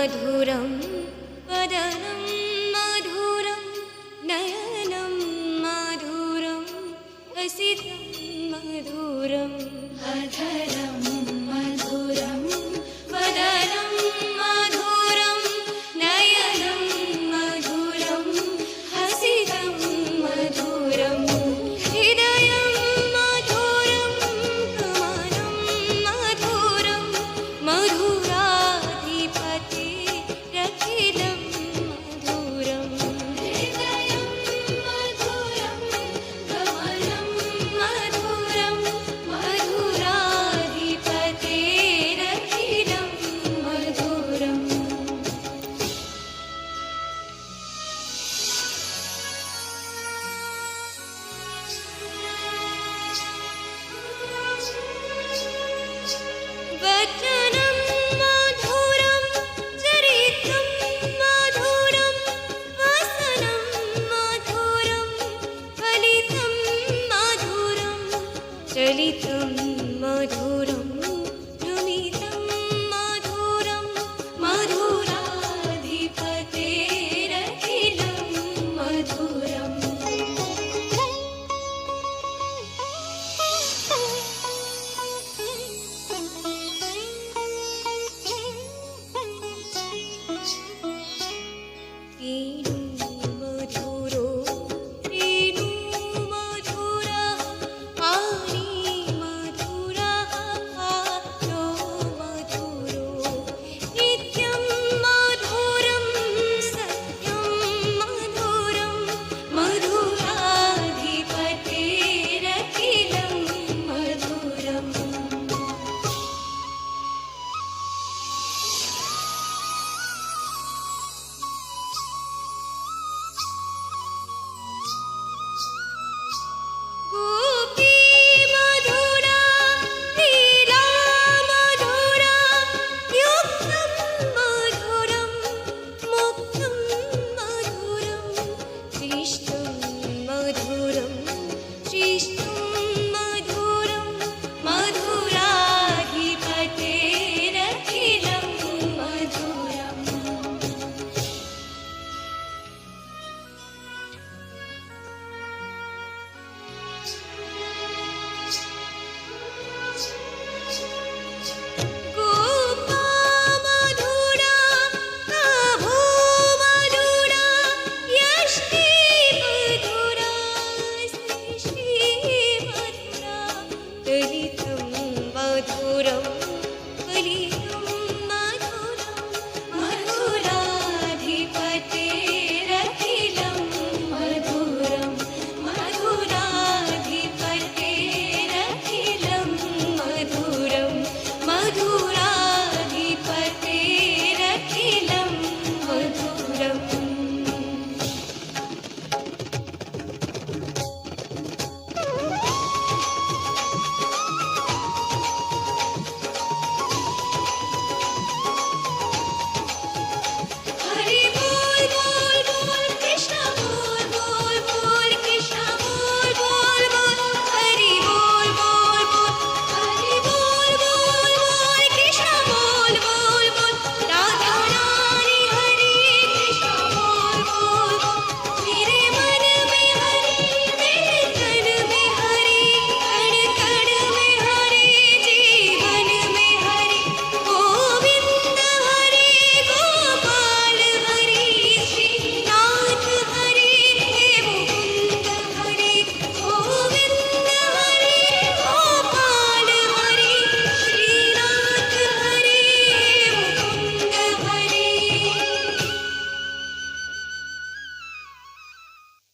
मधुरं वदनं मधुरं नयनं मधुरं हसितं मधुरम् अधरं मधुरं वदनं मधुरं नयनं मधुरं हसितं मधुरम् हृदयं मधुरं गमनं मधुरं मधुराधिपतिरखिलं मधुरम् हृदयं मधुरं गमनं मधुरं मधुराधिपतिरखिलं मधुरम् वचनं मधुरं चरितं मधुरं वसनं मधुरं फलितं मधुरं चलितं मधुरं नमितं मधुरं मधुराधिपतेरखिलं मधुरम् मधुरो रेणु मधुरा पानी मधुरा पात्रो मधुरो नित्यं मधुरं सत्यं मधुरं मधुराधिपतेरखिलं मधुरम् गोपी मधुरा लीला मधुरा युक्तं मधुरं मुक्तं मधुरं शिष्टं मधुरं शिष्टं मधुरं मधुराधिपतेरखिलं मधुरम् गोपा मधुरा गाभो मधुरा यष्टी मधुरा सृष्टि मधुरा दलितं मधुरं फलितं